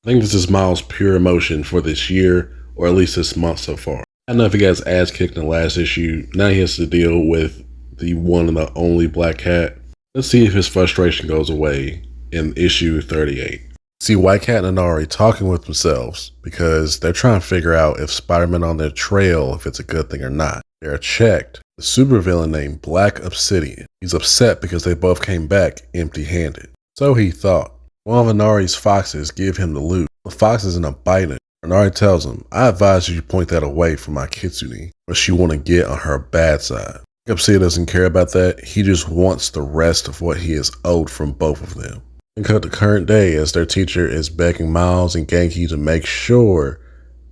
I think this is Miles' pure emotion for this year, or at least this month so far. I don't know if he got his ass kicked in the last issue. Now he has to deal with the one and the only black cat. Let's see if his frustration goes away in issue 38. See White Cat and Inari talking with themselves because they're trying to figure out if Spider-Man on their trail, if it's a good thing or not. They're checked. The supervillain named Black Obsidian. He's upset because they both came back empty-handed. So he thought. One of Inari's foxes give him the loot. The fox isn't a biter. Inari tells him, I advise you point that away from my kitsune, or she want to get on her bad side. Obsidian doesn't care about that. He just wants the rest of what he is owed from both of them. And cut the current day as their teacher is begging Miles and Genki to make sure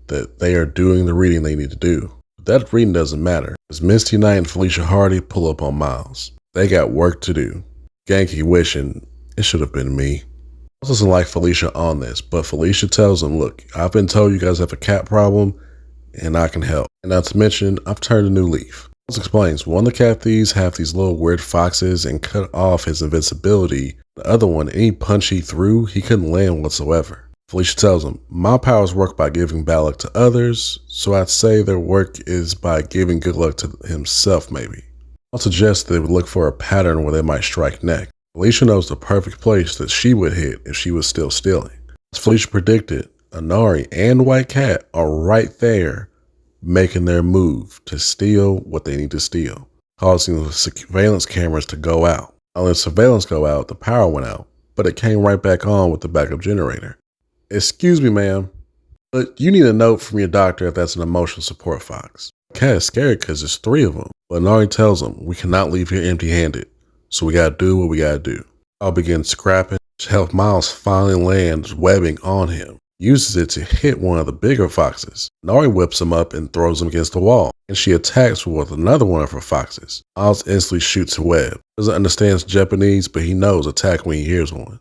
that they are doing the reading they need to do. But that reading doesn't matter, as Misty Knight and Felicia Hardy pull up on Miles. They got work to do. Genki wishing it should have been me. Miles doesn't like Felicia on this, but Felicia tells him, look, I've been told you guys have a cat problem, and I can help. And not to mention, I've turned a new leaf. Miles explains, one of the cat thieves have these little weird foxes and cut off his invincibility. The other one, any punch he threw, he couldn't land whatsoever. Felicia tells him, my powers work by giving bad luck to others, so I'd say their work is by giving good luck to himself maybe. I'll suggest they would look for a pattern where they might strike next. Felicia knows the perfect place that she would hit if she was still stealing. As Felicia predicted, Inari and White Cat are right there making their move to steal what they need to steal, causing the surveillance cameras to go out. Not only did surveillance go out, the power went out, but it came right back on with the backup generator. Excuse me, ma'am, but you need a note from your doctor if that's an emotional support fox. Cat is scared because there's 3 of them, but Inari tells him, we cannot leave here empty-handed. So we gotta do what we gotta do. I'll begin scrapping to help Miles finally land webbing on him. Uses it to hit one of the bigger foxes. Nari whips him up and throws him against the wall, and she attacks with another one of her foxes. Miles instantly shoots a web. Doesn't understand Japanese, but he knows attack when he hears one.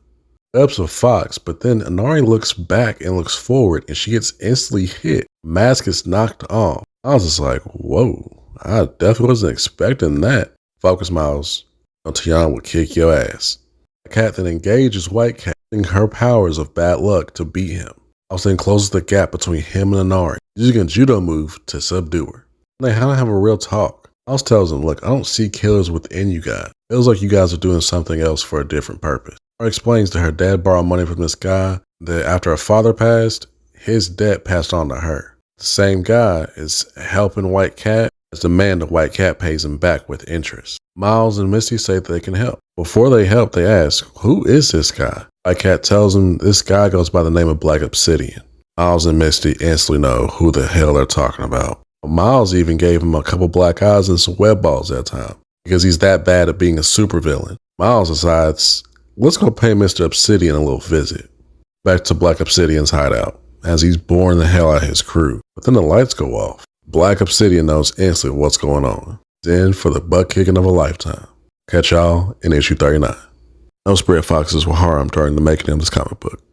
Webs a fox, but then Inari looks back and looks forward, and she gets instantly hit. Mask is knocked off. Miles is like, whoa, I definitely wasn't expecting that. Focus, Miles. Tiana will kick your ass. The cat then engages White Cat, using her powers of bad luck to beat him. Miles then closes the gap between him and Inari, using a judo move to subdue her. They have a real talk. Miles tells him, look, I don't see killers within you guys. It feels like you guys are doing something else for a different purpose. Inari explains that her dad borrowed money from this guy, that after her father passed, his debt passed on to her. The same guy is helping White Cat as the man the White Cat pays him back with interest. Miles and Misty say that they can help. Before they help, they ask, who is this guy? White Cat tells them this guy goes by the name of Black Obsidian. Miles and Misty instantly know who the hell they're talking about. Miles even gave him a couple black eyes and some web balls that time, because he's that bad at being a supervillain. Miles decides, let's go pay Mr. Obsidian a little visit. Back to Black Obsidian's hideout, as he's boring the hell out of his crew. But then the lights go off. Black Obsidian knows instantly what's going on. Then for the butt kicking of a lifetime. Catch y'all in issue 39. No spirit foxes were harmed during the making of this comic book.